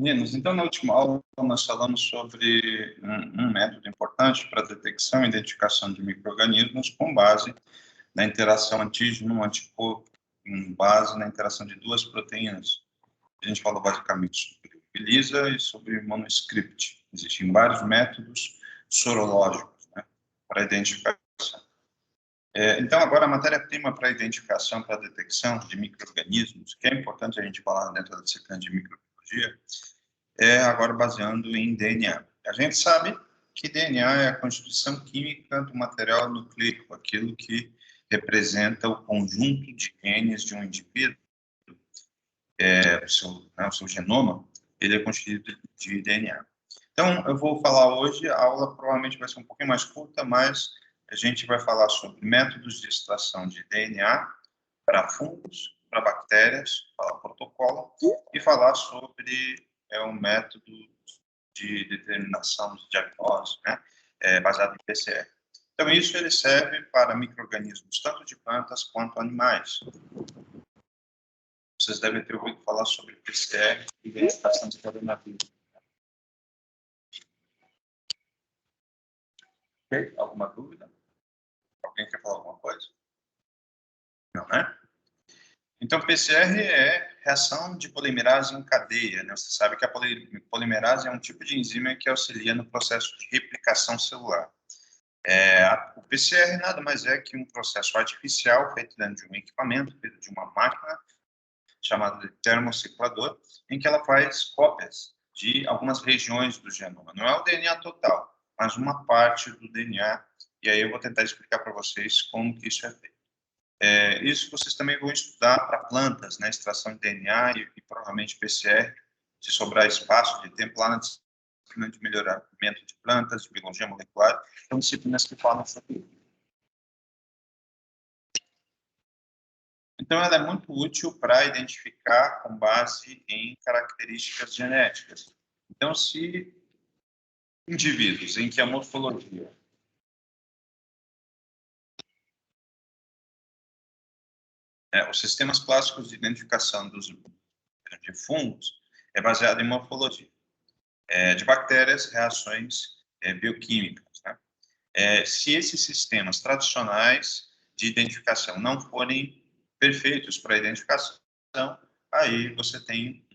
Meninos, então, na última aula, nós falamos sobre um método importante para detecção e identificação de micro-organismos com base na interação antígeno-anticorpo, com base na interação de duas proteínas. A gente falou basicamente sobre o ELISA e sobre o monoscript. Existem vários métodos sorológicos, né, para identificação. Então, agora, a matéria-prima para identificação, para detecção de micro-organismos, que é importante a gente falar dentro da disciplina de microbiologia, é agora baseando em DNA. A gente sabe que DNA é a constituição química do material nucleico, aquilo que representa o conjunto de genes de um indivíduo, o seu genoma, ele é constituído de DNA. Então, eu vou falar hoje, a aula provavelmente vai ser um pouquinho mais curta, mas a gente vai falar sobre métodos de extração de DNA para fungos, para bactérias, falar protocolo, e falar sobre um método de determinação de diagnóstico, né, baseado em PCR. Então, isso ele serve para micro-organismos, tanto de plantas quanto animais. Vocês devem ter ouvido falar sobre PCR e verificação de coronavírus. Ok? Alguma dúvida? Alguém quer falar alguma coisa? Não, né? Então, PCR é reação de polimerase em cadeia, né? Você sabe que a polimerase é um tipo de enzima que auxilia no processo de replicação celular. O PCR nada mais é que um processo artificial feito dentro de um equipamento, feito de uma máquina, chamada de termociclador, em que ela faz cópias de algumas regiões do genoma. Não é o DNA total, mas uma parte do DNA, e aí eu vou tentar explicar para vocês como que isso é feito. Isso vocês também vão estudar para plantas, né, extração de DNA e provavelmente PCR, se sobrar espaço de tempo lá na disciplina de melhoramento de plantas, de biologia molecular, são disciplinas que falam sobre isso. Então, ela é muito útil para identificar com base em características genéticas. Então, se indivíduos em que a morfologia os sistemas clássicos de identificação de fungos é baseado em morfologia. De bactérias, reações bioquímicas. Né? Se esses sistemas tradicionais de identificação não forem perfeitos para a identificação, aí você tem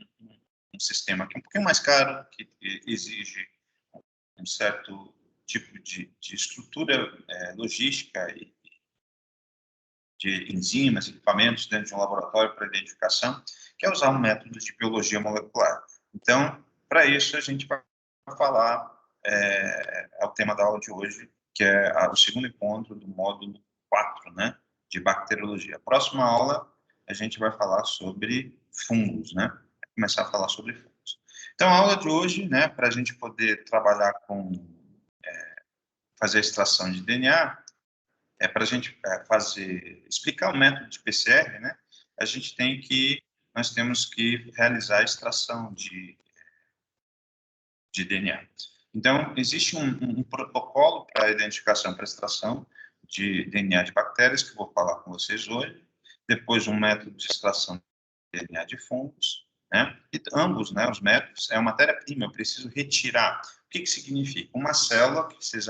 um sistema que é um pouquinho mais caro, que exige um certo tipo de estrutura logística e de enzimas, equipamentos dentro de um laboratório para identificação, que é usar um método de biologia molecular. Então, para isso, a gente vai falar, o tema da aula de hoje, que é o segundo encontro do módulo 4, né, de bacteriologia. A próxima aula, a gente vai falar sobre fungos, né, vai começar a falar sobre fungos. Então, a aula de hoje, né, para a gente poder trabalhar com, fazer a extração de DNA, para a gente explicar o método de PCR, né, nós temos que realizar a extração de DNA. Então, existe um protocolo para a identificação para extração de DNA de bactérias, que eu vou falar com vocês hoje, depois um método de extração de DNA de fungos, né, e ambos, né, os métodos, é uma matéria-prima, eu preciso retirar. O que significa? Uma célula, que vocês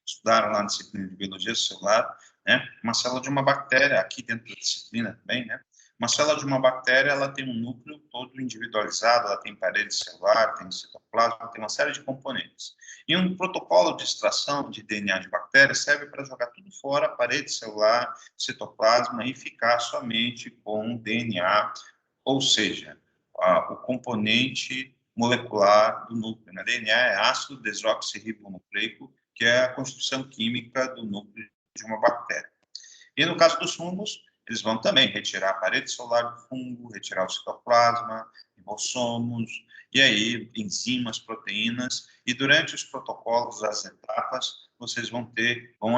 estudaram lá na disciplina de biologia celular, né, uma célula de uma bactéria, aqui dentro da disciplina também, né, uma célula de uma bactéria, ela tem um núcleo todo individualizado, ela tem parede celular, tem citoplasma, tem uma série de componentes. E um protocolo de extração de DNA de bactéria serve para jogar tudo fora, parede celular, citoplasma, e ficar somente com o DNA, ou seja, o componente molecular do núcleo. Né? DNA é ácido desoxirribonucleico, que é a constituição química do núcleo de uma bactéria. E no caso dos fungos, eles vão também retirar a parede celular do fungo, retirar o citoplasma, ribossomos, e aí enzimas, proteínas, e durante os protocolos, as etapas, vocês vão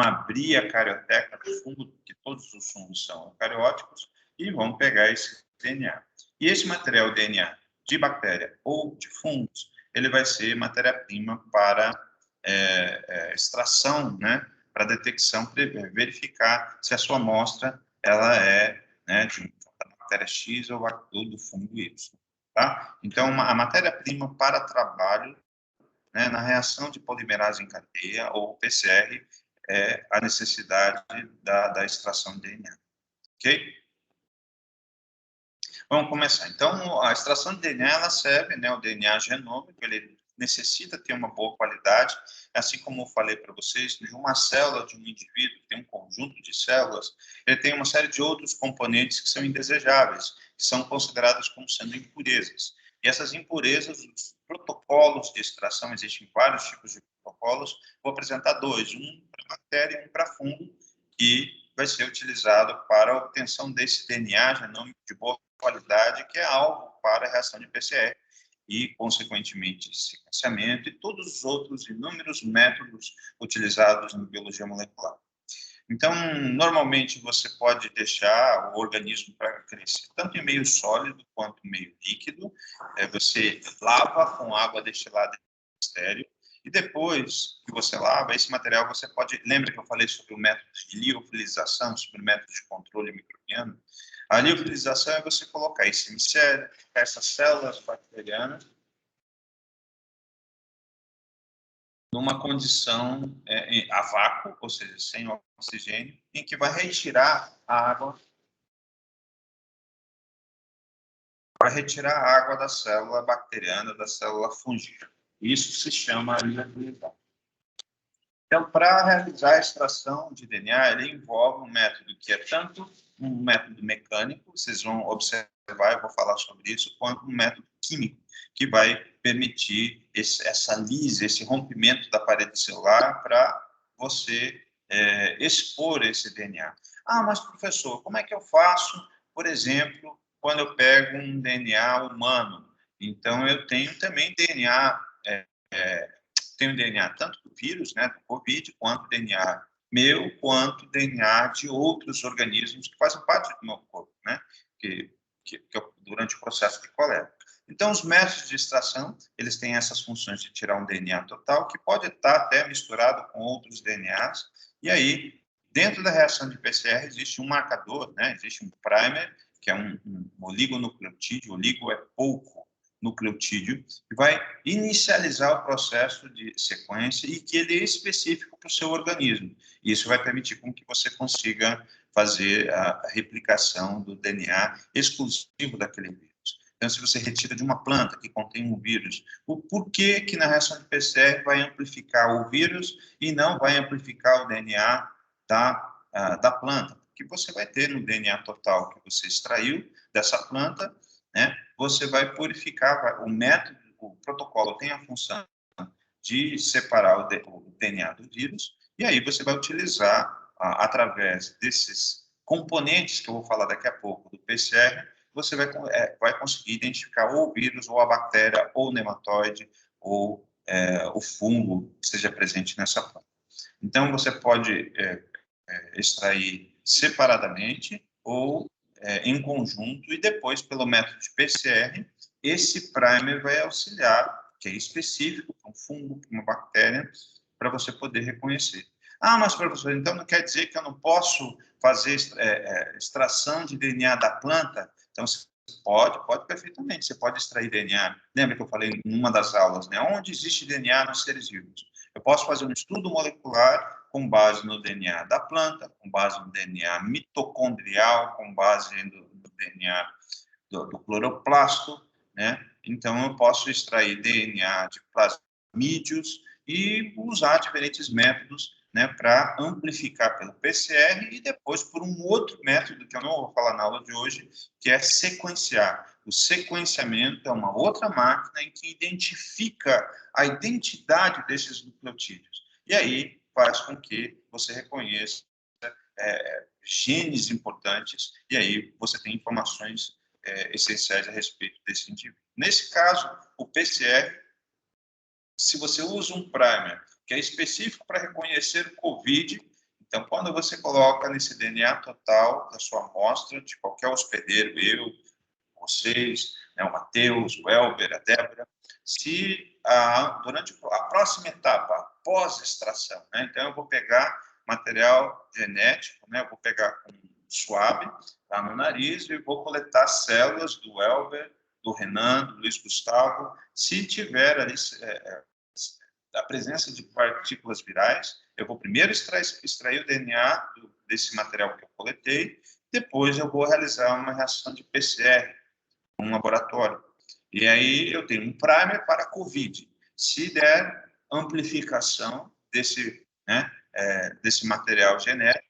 abrir a carioteca do fungo, que todos os fungos são eucarióticos, e vão pegar esse DNA. E esse material DNA de bactéria ou de fungos, ele vai ser matéria-prima para extração, né, para detecção, verificar se a sua amostra ela é, né, de bactéria X ou do fungo Y. tá? Então, a matéria-prima para trabalho, né, na reação de polimerase em cadeia, ou PCR, é a necessidade da extração de DNA, ok? Vamos começar. Então, a extração de DNA, ela serve, né, o DNA genômico, ele necessita ter uma boa qualidade, assim como eu falei para vocês, de uma célula de um indivíduo, que tem um conjunto de células, ele tem uma série de outros componentes que são indesejáveis, que são considerados como sendo impurezas. E essas impurezas, os protocolos de extração, existem vários tipos de protocolos, vou apresentar dois, um para bactéria e um para fungo, que vai ser utilizado para a obtenção desse DNA genômico de boa qualidade, que é alvo para a reação de PCR e, consequentemente, sequenciamento e todos os outros inúmeros métodos utilizados em biologia molecular. Então, normalmente, você pode deixar o organismo para crescer tanto em meio sólido quanto em meio líquido. Você lava com água destilada estéril, e depois que você lava, esse material você pode... Lembra que eu falei sobre o método de liofilização, sobre o método de controle microbiano? A liofilização é você colocar esse micélio, essas células bacterianas, numa condição a vácuo, ou seja, sem oxigênio, em que vai retirar a água, da célula bacteriana, da célula fúngica. Isso se chama liofilização. Então, para realizar a extração de DNA, ele envolve um método que é tanto um método mecânico, vocês vão observar, eu vou falar sobre isso, quanto um método químico, que vai permitir essa lise, esse rompimento da parede celular para você expor esse DNA. Ah, mas professor, como é que eu faço, por exemplo, quando eu pego um DNA humano? Então, eu tenho também DNA... tenho DNA tanto do vírus, né, do COVID, quanto DNA meu, quanto DNA de outros organismos que fazem parte do meu corpo, né, durante o processo de coleta. Então, os métodos de extração, eles têm essas funções de tirar um DNA total, que pode estar até misturado com outros DNAs, e aí, dentro da reação de PCR, existe um marcador, né, existe um primer, que é um oligonucleotídeo, oligo é pouco, nucleotídeo, que vai inicializar o processo de sequência e que ele é específico para o seu organismo. E isso vai permitir com que você consiga fazer a replicação do DNA exclusivo daquele vírus. Então, se você retira de uma planta que contém um vírus, o porquê que na reação de PCR vai amplificar o vírus e não vai amplificar o DNA da planta? Porque você vai ter no DNA total que você extraiu dessa planta, né, você vai purificar, o protocolo tem a função de separar o DNA do vírus, e aí você vai utilizar, através desses componentes que eu vou falar daqui a pouco, do PCR, você vai conseguir identificar ou o vírus, ou a bactéria, ou o nematóide, ou o fungo que esteja presente nessa planta. Então, você pode extrair separadamente ou em conjunto, e depois, pelo método de PCR, esse primer vai auxiliar, que é específico para um fungo, para uma bactéria, para você poder reconhecer. Ah, mas professor, então não quer dizer que eu não posso fazer extração de DNA da planta? Então, você pode perfeitamente, você pode extrair DNA. Lembra que eu falei em uma das aulas, né? Onde existe DNA nos seres vivos? Eu posso fazer um estudo molecular com base no DNA da planta, com base no DNA mitocondrial, com base no DNA do cloroplasto, né? Então, eu posso extrair DNA de plasmídeos e usar diferentes métodos, né, para amplificar pelo PCR e depois por um outro método que eu não vou falar na aula de hoje, que é sequenciar. O sequenciamento é uma outra máquina em que identifica a identidade desses nucleotídeos. E aí faz com que você reconheça genes importantes, e aí você tem informações essenciais a respeito desse indivíduo. Nesse caso, o PCR, se você usa um primer que é específico para reconhecer o COVID, então, quando você coloca nesse DNA total da sua amostra, de qualquer hospedeiro, eu, vocês, né, o Matheus, o Elber, a Débora, se durante a próxima etapa, pós-extração, né, então eu vou pegar material genético, né, eu vou pegar com suave, tá, no nariz, e vou coletar células do Elber, do Renan, do Luiz Gustavo, se tiver ali a presença de partículas virais, eu vou primeiro extrair o DNA desse material que eu coletei, depois eu vou realizar uma reação de PCR num laboratório. E aí eu tenho um primer para a COVID. Se der amplificação desse, né, desse material genético,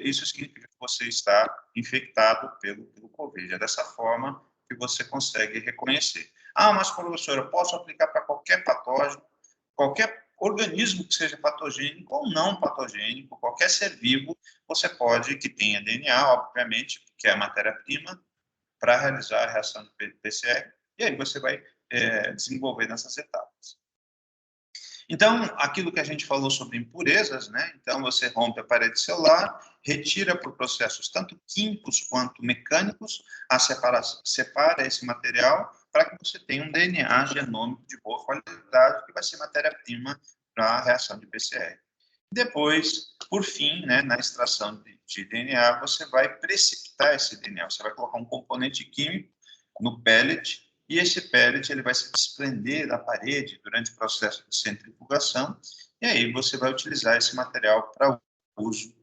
isso significa que você está infectado pelo COVID. É dessa forma que você consegue reconhecer. Ah, mas, professor, eu posso aplicar para qualquer patógeno, qualquer organismo que seja patogênico ou não patogênico, qualquer ser vivo, você pode, que tenha DNA, obviamente, que é a matéria-prima, para realizar a reação de PCR, e aí você vai desenvolver nessas etapas. Então, aquilo que a gente falou sobre impurezas, né? Então, você rompe a parede celular, retira por processos tanto químicos quanto mecânicos, separa esse material para que você tenha um DNA genômico de boa qualidade, que vai ser matéria-prima para a reação de PCR. Depois, por fim, né, na extração de DNA, você vai precipitar esse DNA, você vai colocar um componente químico no pellet, e esse pellet ele vai se desprender da parede durante o processo de centrifugação, e aí você vai utilizar esse material para uso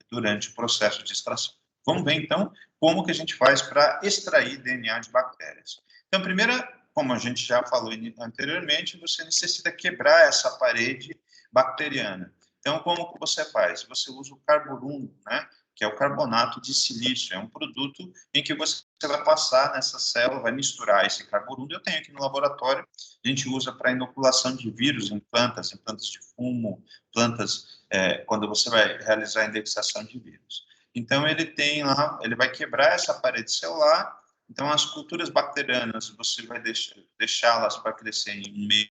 durante o processo de extração. Vamos ver, então, como que a gente faz para extrair DNA de bactérias. Então, primeiro, como a gente já falou anteriormente, você necessita quebrar essa parede bacteriana. Então, como que você faz? Você usa o carborungo, né? Que é o carbonato de silício. É um produto em que você vai passar nessa célula, vai misturar esse carborungo. Eu tenho aqui no laboratório, a gente usa para inoculação de vírus em plantas de fumo, plantas, quando você vai realizar a indexação de vírus. Então, ele tem lá, ele vai quebrar essa parede celular. Então, as culturas bacterianas, você vai deixá-las para crescer em um meio,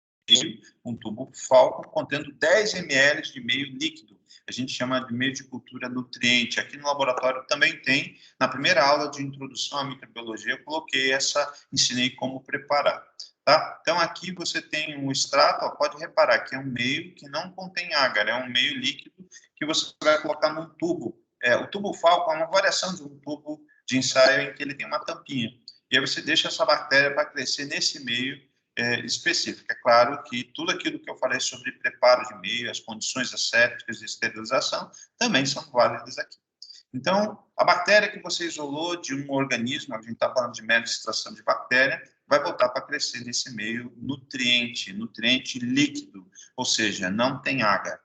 um tubo Falcon contendo 10 ml de meio líquido. A gente chama de meio de cultura nutriente. Aqui no laboratório também tem. Na primeira aula de introdução à microbiologia, eu coloquei ensinei como preparar. Tá? Então, aqui você tem um extrato, ó, pode reparar que é um meio que não contém agar, é um meio líquido que você vai colocar num tubo. O tubo Falcon é uma variação de um tubo de ensaio em que ele tem uma tampinha. E aí você deixa essa bactéria para crescer nesse meio específico. É claro que tudo aquilo que eu falei sobre preparo de meio, as condições assépticas de esterilização, também são válidas aqui. Então, a bactéria que você isolou de um organismo, a gente está falando de mera extração de bactéria, vai voltar para crescer nesse meio nutriente líquido, ou seja, não tem agar.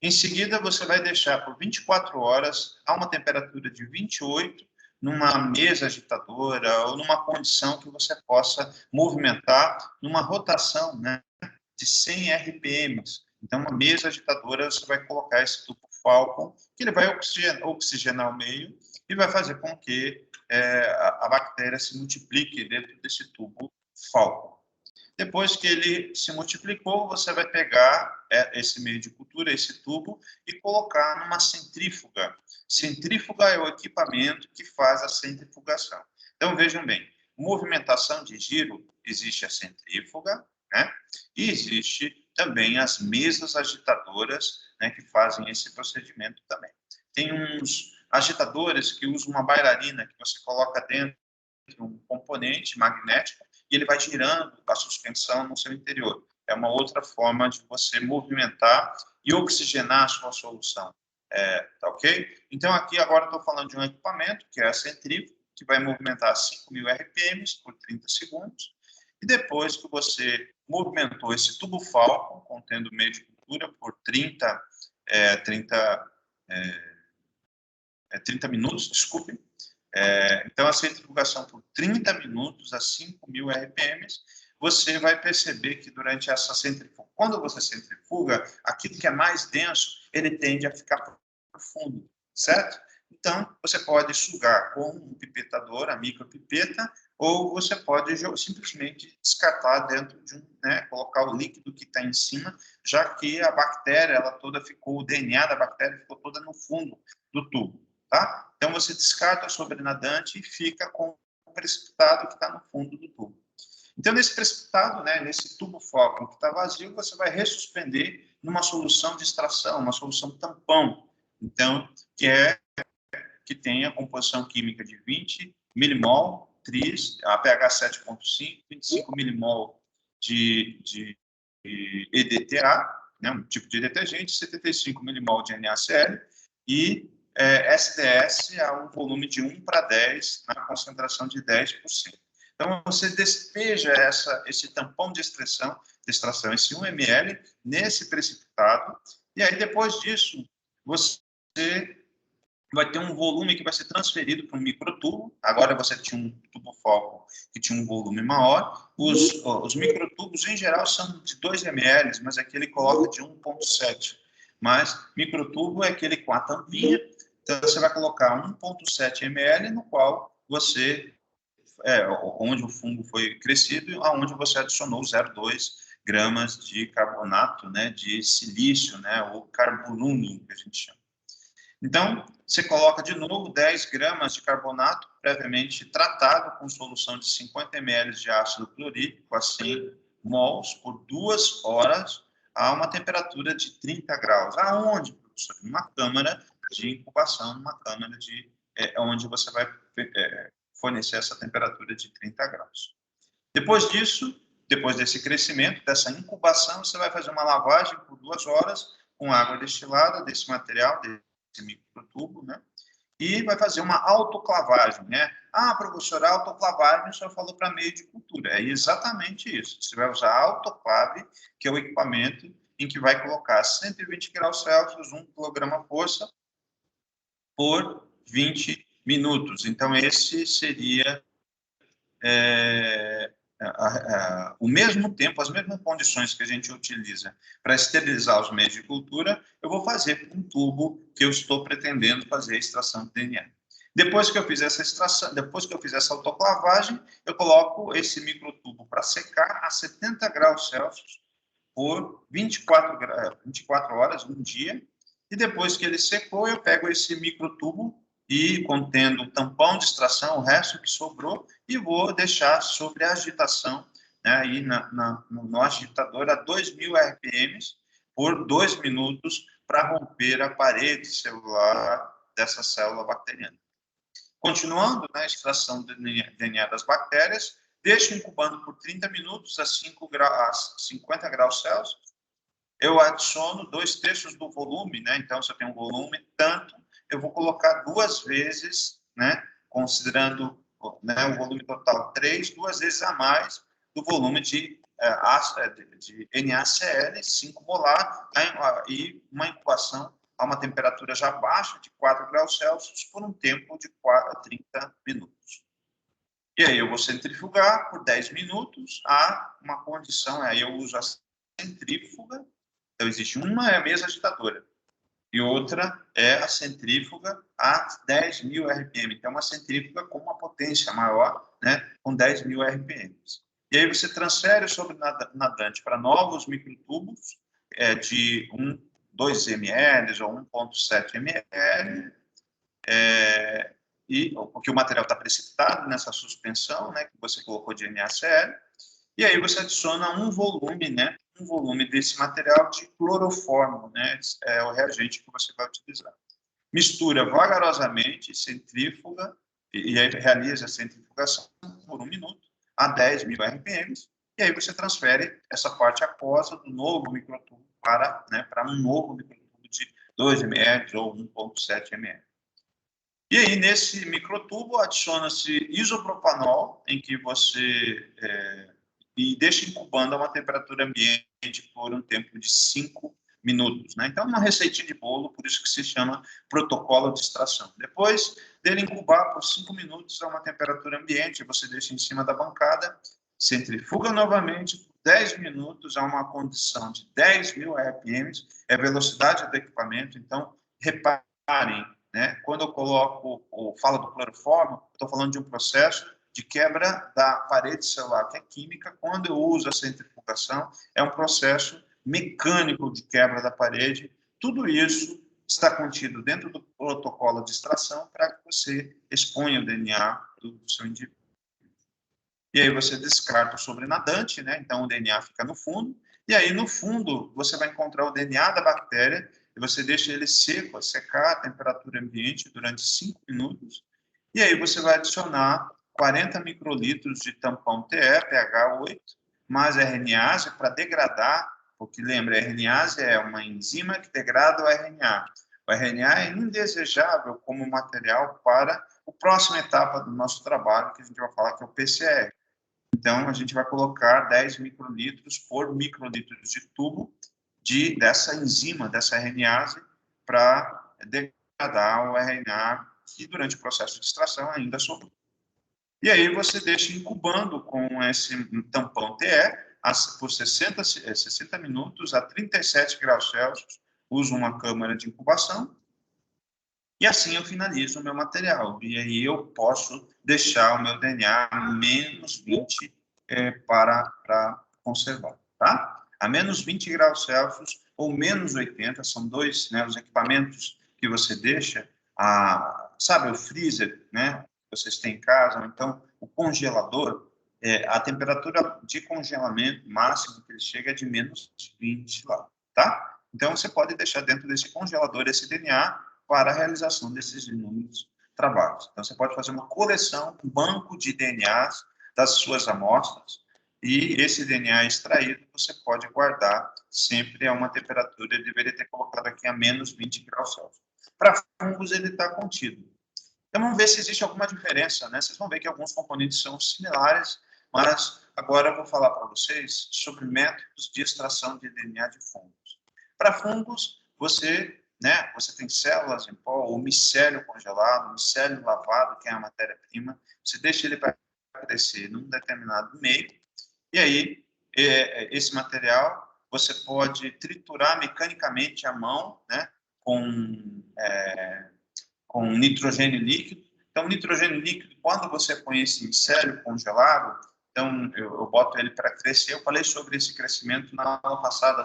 Em seguida, você vai deixar por 24 horas a uma temperatura de 28, numa mesa agitadora ou numa condição que você possa movimentar numa rotação, né, de 100 RPMs. Então, uma mesa agitadora, você vai colocar esse tubo Falcon, que ele vai oxigenar o meio e vai fazer com que a bactéria se multiplique dentro desse tubo Falcon. Depois que ele se multiplicou, você vai pegar esse meio de cultura, esse tubo, e colocar numa centrífuga. Centrífuga é o equipamento que faz a centrifugação. Então, vejam bem, movimentação de giro, existe a centrífuga, né? E existe também as mesas agitadoras, né, que fazem esse procedimento também. Tem uns agitadores que usam uma bailarina que você coloca dentro de um componente magnético e ele vai girando a suspensão no seu interior. É uma outra forma de você movimentar e oxigenar a sua solução. Tá ok? Então, aqui agora estou falando de um equipamento, que é a centrífuga, que vai movimentar 5.000 RPMs por 30 segundos. E depois que você movimentou esse tubo Falcon, contendo meio de cultura, por 30 minutos, desculpe. Então, a centrifugação por 30 minutos a 5.000 RPMs, você vai perceber que durante essa centrifuga, quando você centrifuga, aquilo que é mais denso, ele tende a ficar profundo, certo? Então, você pode sugar com um pipetador, a micropipeta, ou você pode simplesmente descartar dentro de colocar o líquido que está em cima, já que a bactéria, o DNA da bactéria ficou toda no fundo do tubo. Tá? Então, você descarta o sobrenadante e fica com o precipitado que está no fundo do tubo. Então, nesse precipitado, né, nesse tubo Falcon que está vazio, você vai ressuspender numa solução de extração, uma solução tampão. Então, que tem a composição química de 20 milimol tris, a pH 7,5, 25 milimol de EDTA, né, um tipo de detergente, 75 milimol de NaCl e SDS a um volume de 1:10 na concentração de 10%. Então, você despeja esse tampão de extração, esse 1 ml, nesse precipitado, e aí, depois disso, você vai ter um volume que vai ser transferido para um microtubo. Agora você tinha um tubo foco que tinha um volume maior. Os microtubos, em geral, são de 2 ml, mas aqui ele coloca de 1,7. Mas microtubo é aquele com a tampinha. Então, você vai colocar 1,7 ml, no qual você, onde o fungo foi crescido, aonde você adicionou 0,2 gramas de carbonato, né, de silício, né, ou carbolúmio, que a gente chama. Então, você coloca de novo 10 gramas de carbonato previamente tratado com solução de 50 ml de ácido clorídrico a 100 mols por 2 horas a uma temperatura de 30 graus. Aonde, professor? Numa câmara de incubação, numa câmara onde você vai fornecer essa temperatura de 30 graus. Depois disso, depois desse crescimento, dessa incubação, você vai fazer uma lavagem por 2 horas com água destilada desse material, esse microtubo, né? E vai fazer uma autoclavagem, né? Ah, professor, a autoclavagem o senhor falou para meio de cultura. É exatamente isso. Você vai usar a autoclave, que é o equipamento em que vai colocar 120 graus Celsius, 1 kg-força, por 20 minutos. Então, esse seria o mesmo tempo, as mesmas condições que a gente utiliza para esterilizar os meios de cultura, eu vou fazer com um tubo que eu estou pretendendo fazer a extração de DNA. Depois que eu fizer essa extração, depois que eu fizer essa autoclavagem, eu coloco esse microtubo para secar a 70 graus Celsius por 24 horas, um dia, e depois que ele secou, eu pego esse microtubo e, contendo o tampão de extração, o resto que sobrou, e vou deixar sobre a agitação, né, aí no agitador a 2.000 RPM por 2 minutos para romper a parede celular dessa célula bacteriana. Continuando, né, a extração do DNA das bactérias, deixo incubando por 30 minutos a 50 graus Celsius. Eu adiciono 2/3 do volume, né? Então, se eu tenho um volume tanto, eu vou colocar 2 vezes, né? Considerando, né, o volume total 3, 2 vezes a mais do volume de NaCl, 5 molar, e uma incubação a uma temperatura já baixa, de 4 graus Celsius, por um tempo de 30 minutos. E aí eu vou centrifugar por 10 minutos a uma condição, aí eu uso a centrífuga. Então, existe uma é a mesa agitadora e outra é a centrífuga a 10.000 RPM. Então, uma centrífuga com uma potência maior, né, com 10.000 RPM. E aí você transfere sobre nadante para novos microtubos de 2 ml ou 1,7 ml, porque o material está precipitado nessa suspensão, né, que você colocou de NaCl, e aí você adiciona um volume, né, um volume desse material de cloroformo, né, é o reagente que você vai utilizar. Mistura vagarosamente, centrífuga, e aí realiza a centrifugação por 1 minuto, a 10.000 RPM, e aí você transfere essa parte aquosa do novo microtubo para um novo microtubo de 2 ml ou 1,7 ml. E aí, nesse microtubo, adiciona-se isopropanol, em que você e deixa incubando a uma temperatura ambiente por um tempo de 5 minutos. Né? Então, uma receitinha de bolo, por isso que se chama protocolo de extração. Depois dele incubar por 5 minutos a uma temperatura ambiente, você deixa em cima da bancada, centrifuga novamente por 10 minutos a uma condição de 10.000 RPM, é a velocidade do equipamento. Então, reparem, né? Quando eu falo do cloroformo, estou falando de um processo de quebra da parede celular, que é química. Quando eu uso a centrifugação, é um processo mecânico de quebra da parede. Tudo isso está contido dentro do protocolo de extração para que você exponha o DNA do seu indivíduo. E aí você descarta o sobrenadante, né? Então o DNA fica no fundo, e aí no fundo você vai encontrar o DNA da bactéria, e você deixa ele secar a temperatura ambiente durante 5 minutos, e aí você vai adicionar 40 microlitros de tampão TE, pH 8, mais RNase para degradar, porque lembra, a RNase é uma enzima que degrada o RNA. O RNA é indesejável como material para a próxima etapa do nosso trabalho, que a gente vai falar, que é o PCR. Então, a gente vai colocar 10 microlitros por microlitro de tubo dessa enzima, dessa RNase, para degradar o RNA que, durante o processo de extração, ainda sobrou. E aí você deixa incubando com esse tampão TE por 60 minutos a 37 graus Celsius. Uso uma câmara de incubação. E assim eu finalizo o meu material. E aí eu posso deixar o meu DNA a menos 20 para conservar, tá? A menos 20 graus Celsius ou menos 80, são dois, né, os equipamentos que você deixa, sabe, o freezer, né, que vocês têm em casa, ou então o congelador, a temperatura de congelamento máximo que ele chega é de menos 20 lá, tá? Então, você pode deixar dentro desse congelador esse DNA para a realização desses inúmeros trabalhos. Então, você pode fazer uma coleção, um banco de DNAs das suas amostras, e esse DNA extraído você pode guardar sempre a uma temperatura, eu deveria ter colocado aqui a menos 20 graus Celsius. Para fungos, ele está contido. Então, vamos ver se existe alguma diferença, né? Vocês vão ver que alguns componentes são similares, mas agora eu vou falar para vocês sobre métodos de extração de DNA de fungos. Para fungos, você tem células em pó, ou micélio congelado, micélio lavado, que é a matéria-prima, você deixa ele para crescer num determinado meio, e aí esse material você pode triturar mecanicamente à mão, né, com nitrogênio líquido. Então, nitrogênio líquido, quando você põe esse micélio congelado, então eu boto ele para crescer. Eu falei sobre esse crescimento na aula passada,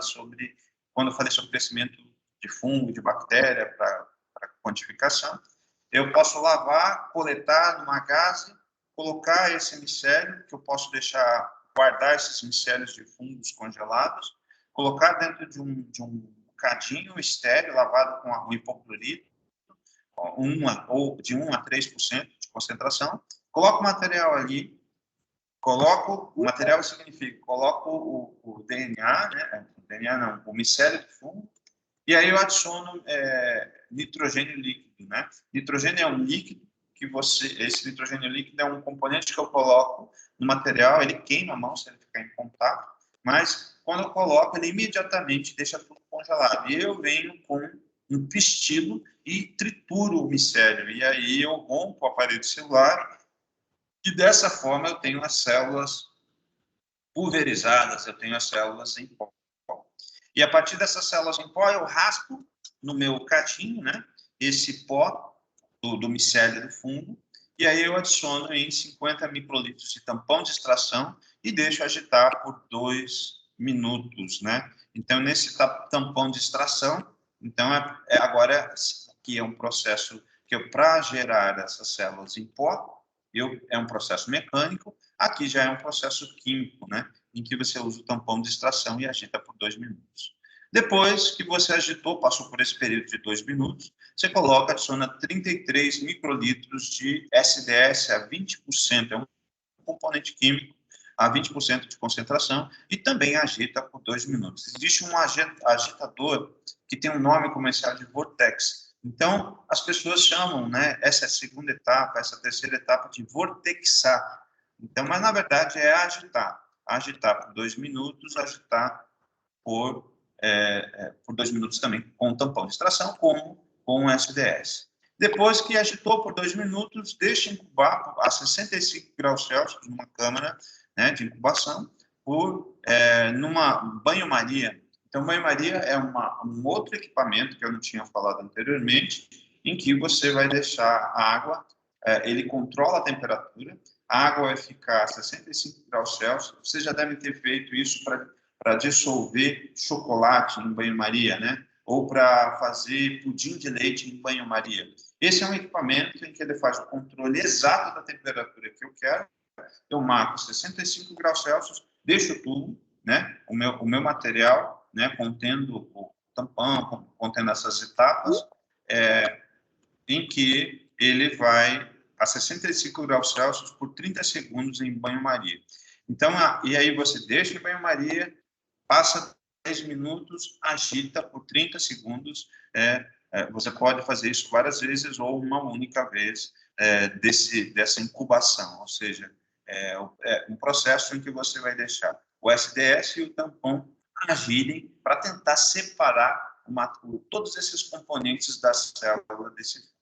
quando eu falei sobre crescimento de fungo, de bactéria, para quantificação. Eu posso lavar, coletar numa gase, colocar esse micélio, que eu posso guardar esses micélios de fungos congelados, colocar dentro de um cadinho estéreo, lavado com hipoclorito, de 1 a 3% de concentração, coloco o material ali, o material significa, coloco o DNA, né? O DNA não, o micélio do fungo, e aí eu adiciono nitrogênio líquido, né? Nitrogênio é um líquido esse nitrogênio líquido é um componente que eu coloco no material, ele queima a mão se ele ficar em contato, mas quando eu coloco, ele imediatamente deixa tudo congelado. E eu venho com um pistilo e trituro o micélio. E aí eu rompo o aparelho celular e dessa forma eu tenho as células pulverizadas, eu tenho as células em pó. E a partir dessas células em pó eu raspo no meu cadinho, né, esse pó do micélio do fungo, e aí eu adiciono em 50 microlitros de tampão de extração e deixo agitar por 2 minutos, né? Então, nesse tampão de extração, então agora que é um processo que para gerar essas células em pó, é um processo mecânico, aqui já é um processo químico, né? Em que você usa o tampão de extração e agita por 2 minutos. Depois que você agitou, passou por esse período de 2 minutos, você adiciona 33 microlitros de SDS a 20%, é um componente químico a 20% de concentração, e também agita por 2 minutos. Existe um agitador que tem um nome comercial de Vortex. Então, as pessoas chamam, né, essa segunda etapa, essa terceira etapa de vortexar. Então, mas na verdade é agitar. Agitar por 2 minutos, agitar por 2 minutos também com o tampão de extração, como com o SDS. Depois que agitou por 2 minutos, deixa incubar a 65 graus Celsius numa câmara, né, de incubação, numa banho-maria. Então, banho-maria é um outro equipamento que eu não tinha falado anteriormente, em que você vai deixar a água, ele controla a temperatura, a água vai ficar a 65 graus Celsius. Vocês já devem ter feito isso para dissolver chocolate em banho-maria, né? Ou para fazer pudim de leite em banho-maria. Esse é um equipamento em que ele faz o controle exato da temperatura que eu quero. Eu marco 65 graus Celsius, deixo tudo, né? O meu material, né? Contendo o tampão, contendo essas etapas, em que ele vai a 65 graus Celsius por 30 segundos em banho-maria. Então, e aí você deixa em banho-maria, passa 10 minutos, agita por 30 segundos. Você pode fazer isso várias vezes ou uma única vez dessa incubação, ou seja, um processo em que você vai deixar o SDS e o tampão agirem para tentar separar todos esses componentes da célula desse fungo.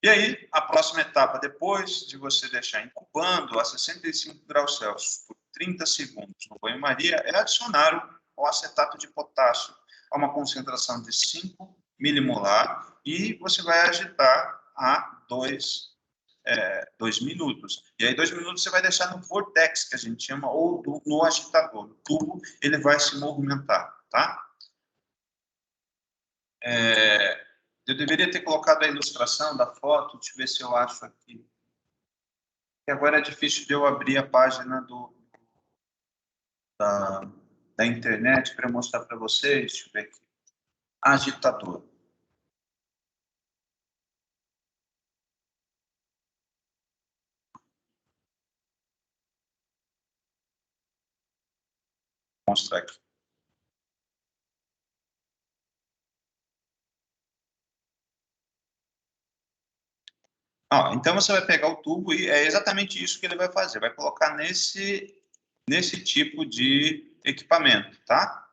E aí, a próxima etapa, depois de você deixar incubando a 65 graus Celsius por 30 segundos no banho-maria, é adicionar o acetato de potássio a uma concentração de 5 milimolar e você vai agitar a 2 minutos. E aí, 2 minutos você vai deixar no vortex, que a gente chama, ou no agitador. O tubo, ele vai se movimentar, tá? Eu deveria ter colocado a ilustração da foto, deixa eu ver se eu acho aqui. E agora é difícil de eu abrir a página da internet para mostrar para vocês. Deixa eu ver aqui. Agitador. Vou mostrar aqui. Então você vai pegar o tubo e é exatamente isso que ele vai fazer. Vai colocar nesse tipo de equipamento, tá?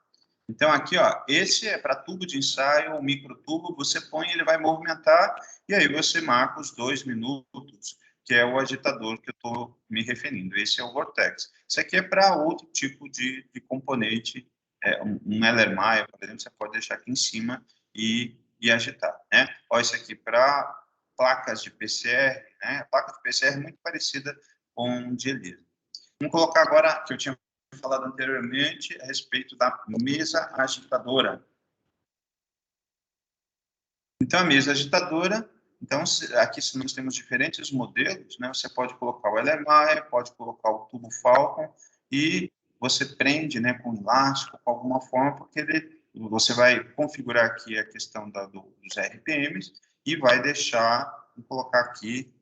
Então aqui, esse é para tubo de ensaio, o microtubo, você põe, ele vai movimentar e aí você marca os 2 minutos, que é o agitador que eu estou me referindo. Esse é o vortex. Isso aqui é para outro tipo de componente, um Ellermeyer, por exemplo, você pode deixar aqui em cima e agitar, né? Esse aqui para placas de PCR, né? A placa de PCR é muito parecida com de ELISA. Vamos colocar agora, que eu tinha falado anteriormente, a respeito da mesa agitadora. Então, a mesa agitadora, então, aqui nós temos diferentes modelos, né? Você pode colocar o Ellermeyer, pode colocar o tubo Falcon, e você prende, né, com elástico, com alguma forma, porque você vai configurar aqui a questão dos RPMs e vai deixar, vou colocar aqui,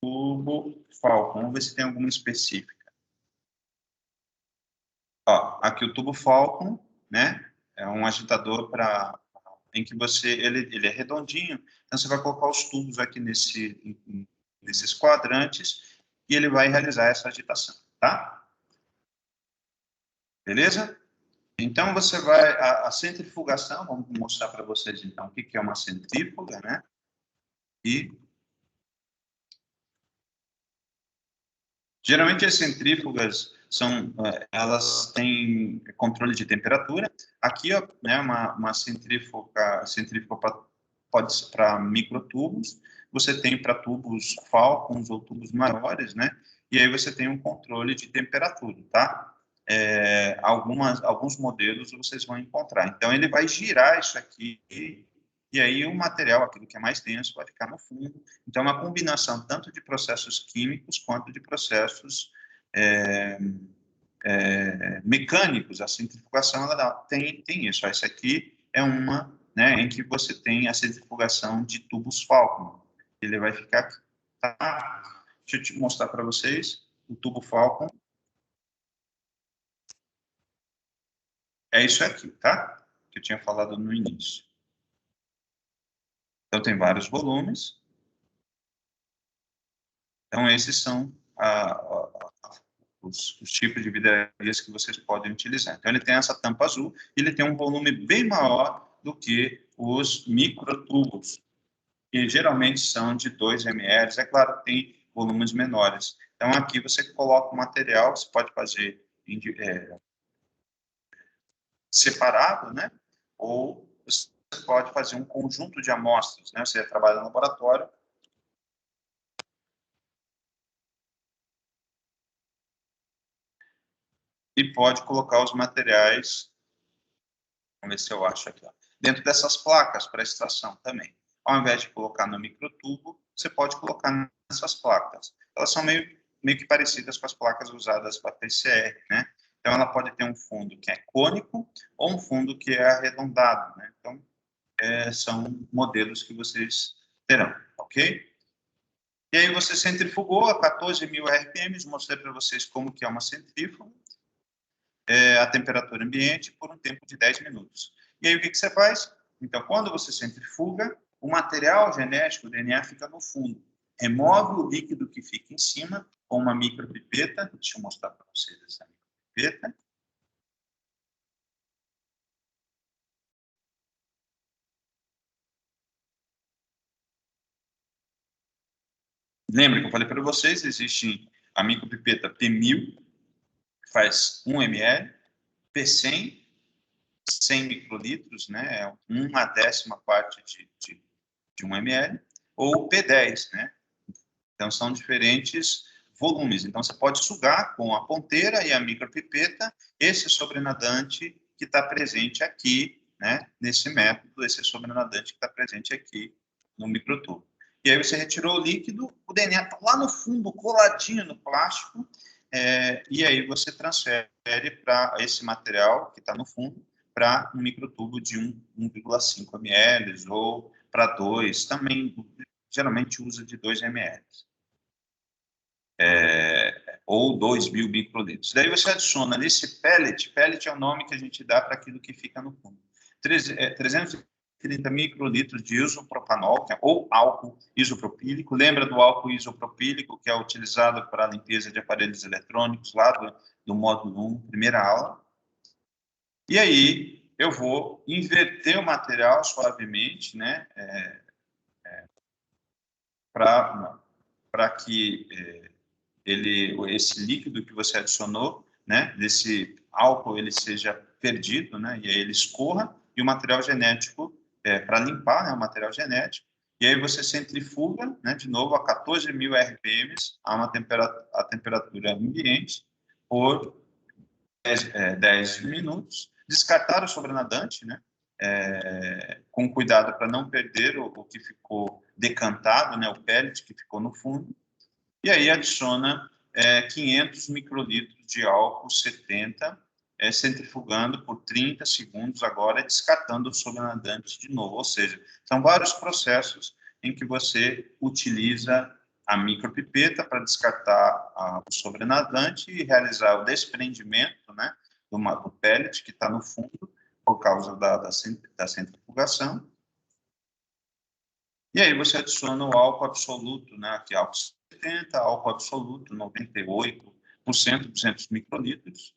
tubo Falcon. Vamos ver se tem alguma específica. Aqui o tubo Falcon, né? É um agitador em que ele é redondinho, então você vai colocar os tubos aqui nesses quadrantes e ele vai realizar essa agitação, tá? Beleza? Então você vai a centrifugação, vamos mostrar para vocês então o que é uma centrífuga, né? E geralmente as centrífugas elas têm controle de temperatura. Aqui, né, uma centrífuga pode ser para microtubos. Você tem para tubos Falcons ou tubos maiores, né? E aí você tem um controle de temperatura, tá? Alguns modelos vocês vão encontrar. Então ele vai girar isso aqui e aí o material, aquilo que é mais denso, vai ficar no fundo. Então, é uma combinação tanto de processos químicos quanto de processos mecânicos. A centrifugação ela tem isso. Essa aqui é uma, né, em que você tem a centrifugação de tubos Falcon. Ele vai ficar aqui. Tá? Deixa eu te mostrar para vocês o tubo Falcon. É isso aqui, tá? Que eu tinha falado no início. Então, tem vários volumes. Então, esses são os tipos de vidrarias que vocês podem utilizar. Então, ele tem essa tampa azul e ele tem um volume bem maior do que os microtubos, que geralmente são de 2 ml. É claro, tem volumes menores. Então, aqui você coloca o material, você pode fazer separado, né? Ou você pode fazer um conjunto de amostras, né? Você trabalha no laboratório, e pode colocar os materiais, vamos ver se eu acho aqui, dentro dessas placas para extração também. Ao invés de colocar no microtubo, você pode colocar nessas placas. Elas são meio que parecidas com as placas usadas para PCR, né? Então, ela pode ter um fundo que é cônico ou um fundo que é arredondado, né? Então, são modelos que vocês terão, ok? E aí você centrifugou a 14.000 RPM, mostrei para vocês como que é uma centrífuga, a temperatura ambiente por um tempo de 10 minutos. E aí o que você faz? Então, quando você centrifuga, o material genético, o DNA, fica no fundo. Remove o líquido que fica em cima com uma micropipeta. Deixa eu mostrar para vocês essa micropipeta. Lembra que eu falei para vocês, existe a micropipeta P1000, que faz 1 ml, P100, 100 microlitros, né, é 1/10 parte de 1 ml, ou P10, né? Então, são diferentes volumes. Então, você pode sugar com a ponteira e a micropipeta esse sobrenadante que está presente aqui, né, nesse método, esse sobrenadante que está presente aqui no microtubo. E aí você retirou o líquido, o DNA está lá no fundo, coladinho no plástico, e aí você transfere para esse material que está no fundo para um microtubo de 1,5 ml ou para 2, também geralmente usa de 2 ml. Ou 2.000 microlitros. Daí você adiciona nesse pellet é o nome que a gente dá para aquilo que fica no fundo. 330 microlitros de isopropanol, ou álcool isopropílico. Lembra do álcool isopropílico, que é utilizado para a limpeza de aparelhos eletrônicos, lá do módulo 1, primeira aula. E aí, eu vou inverter o material suavemente, né, para que esse líquido que você adicionou, né, desse álcool, ele seja perdido, né, e aí ele escorra, e o material genético, para limpar, né, o material genético, e aí você centrifuga, né, de novo, a 14.000 RPM, a temperatura ambiente, por 10 minutos, descartar o sobrenadante, né, com cuidado para não perder o que ficou decantado, né, o pellet que ficou no fundo, e aí adiciona 500 microlitros de álcool 70, centrifugando por 30 segundos agora, descartando o sobrenadante de novo. Ou seja, são vários processos em que você utiliza a micropipeta para descartar o sobrenadante e realizar o desprendimento, né, do pellet que está no fundo por causa da centrifugação. E aí você adiciona o álcool absoluto, né, aqui álcool 70, álcool absoluto 98%, 200 microlitros.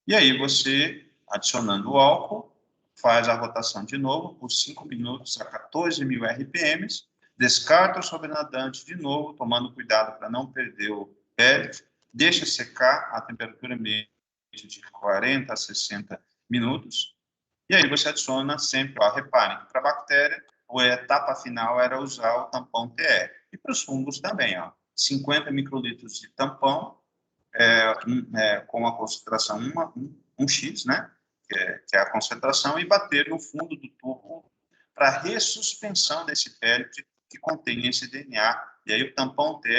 E aí você, adicionando o álcool, faz a rotação de novo por 5 minutos a 14.000 RPM, descarta o sobrenadante de novo, tomando cuidado para não perder o pellet, deixa secar a temperatura ambiente de 40 a 60 minutos, e aí você adiciona sempre, reparem que para a bactéria, a etapa final era usar o tampão TE. E para os fungos também, 50 microlitros de tampão, com a concentração 1x, né? Que é a concentração, e bater no fundo do tubo para ressuspensão desse pellet que contém esse DNA. E aí o tampão TE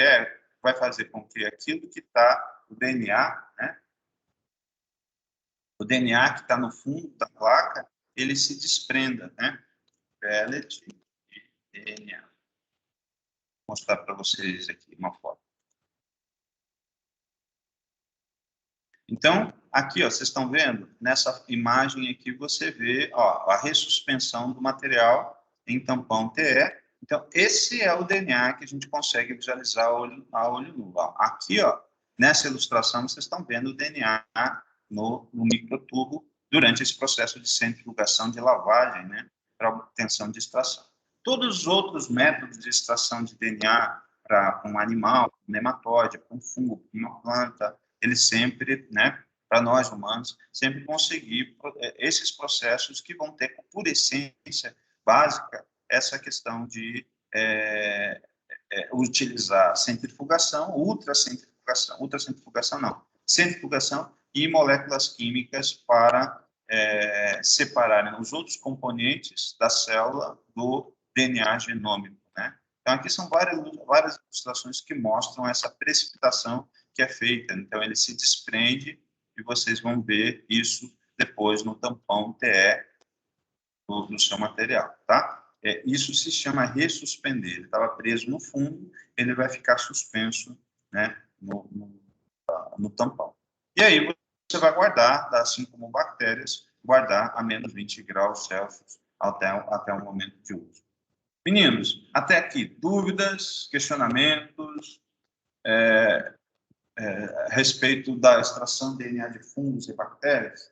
vai fazer com que aquilo que está, o DNA, né? O DNA que está no fundo da placa, ele se desprenda, né? Pellet e DNA. Vou mostrar para vocês aqui uma foto. Então, aqui, ó, vocês estão vendo? Nessa imagem aqui, você vê a ressuspensão do material em tampão TE. Então, esse é o DNA que a gente consegue visualizar a olho nu. Ó. Aqui, ó, nessa ilustração, vocês estão vendo o DNA no microtubo durante esse processo de centrifugação, de lavagem, né, para obtenção de extração. Todos os outros métodos de extração de DNA para um animal, um nematóide, para um fungo, para uma planta, eles sempre, né, para nós humanos, sempre conseguir esses processos que vão ter, por essência básica, essa questão de utilizar centrifugação, centrifugação e moléculas químicas para separarem os outros componentes da célula do DNA genômico, né? Então, aqui são várias ilustrações que mostram essa precipitação que é feita. Então, ele se desprende e vocês vão ver isso depois no tampão TE do seu material, tá? isso se chama ressuspender. Ele estava preso no fundo, ele vai ficar suspenso, né, no tampão. E aí você vai guardar, assim como bactérias, guardar a menos 20 graus Celsius até o momento de uso. Meninos, até aqui, dúvidas, questionamentos a respeito da extração de DNA de fungos e bactérias?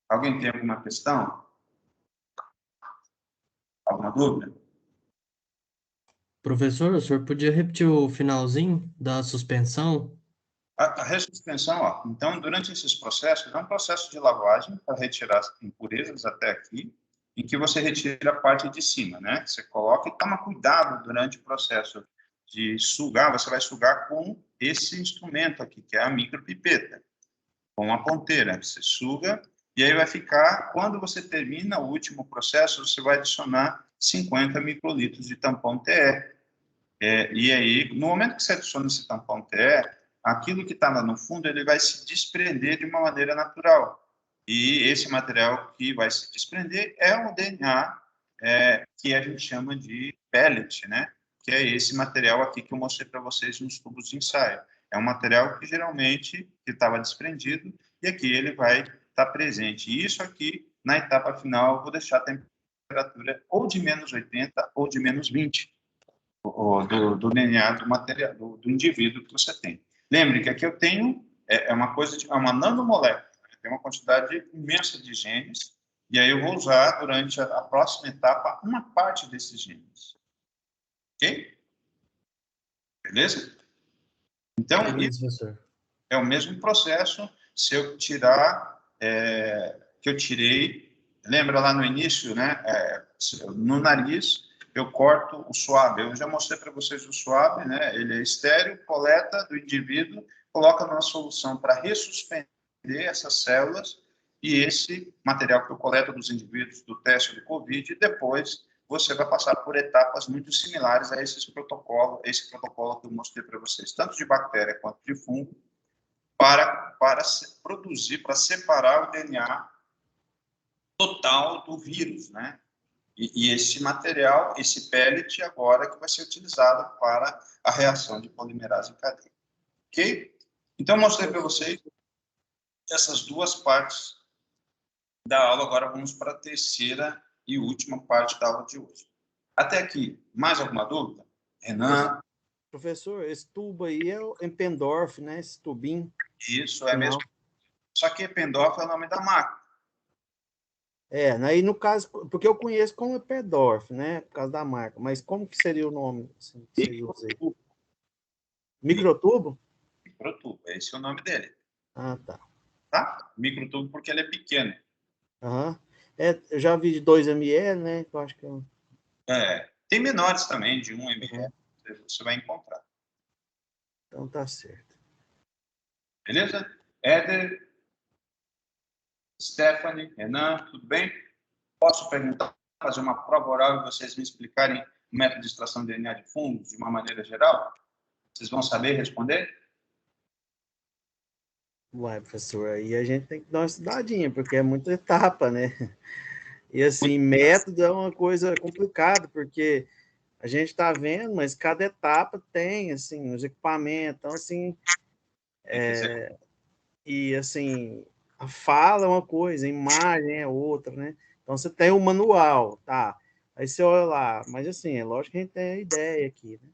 Alguém tem alguma questão? Alguma dúvida? Professor, o senhor podia repetir o finalzinho da suspensão? A ressuspensão, ó, então, durante esses processos, é um processo de lavagem para retirar as impurezas até aqui, em que você retira a parte de cima, né? Você coloca e toma cuidado durante o processo de sugar, você vai sugar com esse instrumento aqui, que é a micropipeta, com a ponteira. Você suga e aí vai ficar, quando você termina o último processo, você vai adicionar 50 microlitros de tampão TE. E aí, no momento que você adiciona esse tampão TE, aquilo que está lá no fundo, ele vai se desprender de uma maneira natural. E esse material que vai se desprender é o DNA, que a gente chama de pellet, né? Que é esse material aqui que eu mostrei para vocês nos tubos de ensaio. É um material que geralmente estava desprendido e aqui ele vai estar presente. E isso aqui, na etapa final, eu vou deixar a temperatura ou de menos 80 ou de menos 20 do DNA do material, do indivíduo que você tem. Lembre que aqui eu tenho uma coisa, é uma nanomolécula, né? Tem uma quantidade imensa de genes, e aí eu vou usar durante a próxima etapa uma parte desses genes. Ok? Beleza? Então, Beleza, professor. é o mesmo processo se eu tirar, que eu tirei, lembra lá no início, né? No nariz, eu corto o suave. Eu já mostrei para vocês o suave, né? Ele é estéril, coleta do indivíduo, coloca numa solução para ressuspender essas células e esse material que eu coleto dos indivíduos do teste do COVID, e depois você vai passar por etapas muito similares a esse protocolo que eu mostrei para vocês, tanto de bactéria quanto de fungo, para produzir, para separar o DNA total do vírus, né? E esse material, esse pellet, agora que vai ser utilizado para a reação de polimerase em cadeia. Ok? Então, mostrei para vocês essas duas partes da aula. Agora vamos para a terceira e última parte da aula de hoje. Até aqui, mais alguma dúvida? Renan? Professor, esse tubo aí é o Eppendorf, né? Esse tubinho. Isso, é mesmo. Só que Eppendorf é o nome da marca. Aí no caso, porque eu conheço como Eppendorf, né? Por causa da marca, mas como que seria o nome? Assim, que vocês usam aí? Microtubo? Microtubo, esse é o nome dele. Ah, tá. Tá? Microtubo porque ele é pequeno. Aham. Eu já vi de 2 ml, né? Eu acho que Tem menores também, de 1 ml, Uhum. você vai encontrar. Então tá certo. Beleza? Éder, Stephanie, Renan, tudo bem? Posso perguntar, fazer uma prova oral e vocês me explicarem o método de extração de DNA de fungos de uma maneira geral? Vocês vão saber responder? Uai, professor, aí a gente tem que dar uma estudadinha, porque é muita etapa, né? E assim, método é uma coisa complicada, porque a gente está vendo, mas cada etapa tem, assim, os equipamentos, então, assim, e assim, a fala é uma coisa, a imagem é outra, né? Então você tem o manual, tá? Aí você olha lá, mas assim, é lógico que a gente tem a ideia aqui, né?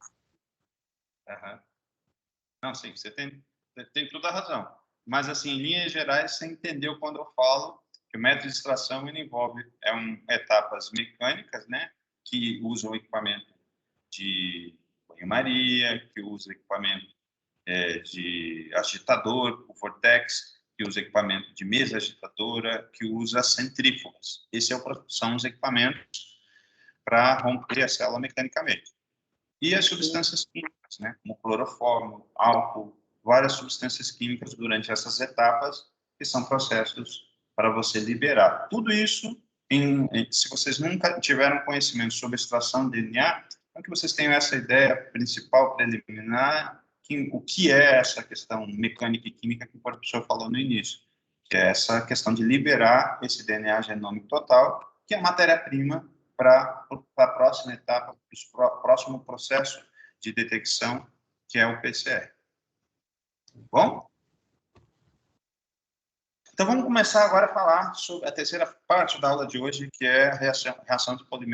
Uhum. Não, sim, você tem toda a razão. Mas, assim, em linhas gerais, você entendeu quando eu falo que o método de extração ele envolve etapas mecânicas, né? Que usam equipamento de banho-maria, que usa equipamento de agitador, o Vortex, que usa equipamento de mesa agitadora, que usa centrífugas. São os equipamentos para romper a célula mecanicamente. E as substâncias químicas, né, como cloroformo, álcool, várias substâncias químicas durante essas etapas, que são processos para você liberar. Tudo isso, se vocês nunca tiveram conhecimento sobre extração de DNA, então que vocês tenham essa ideia principal, preliminar, o que é essa questão mecânica e química que o professor falou no início, que é essa questão de liberar esse DNA genômico total, que é a matéria-prima para a próxima etapa, para o próximo processo de detecção, que é o PCR. Bom? Então, vamos começar agora a falar sobre a terceira parte da aula de hoje, que é a reação de polimerase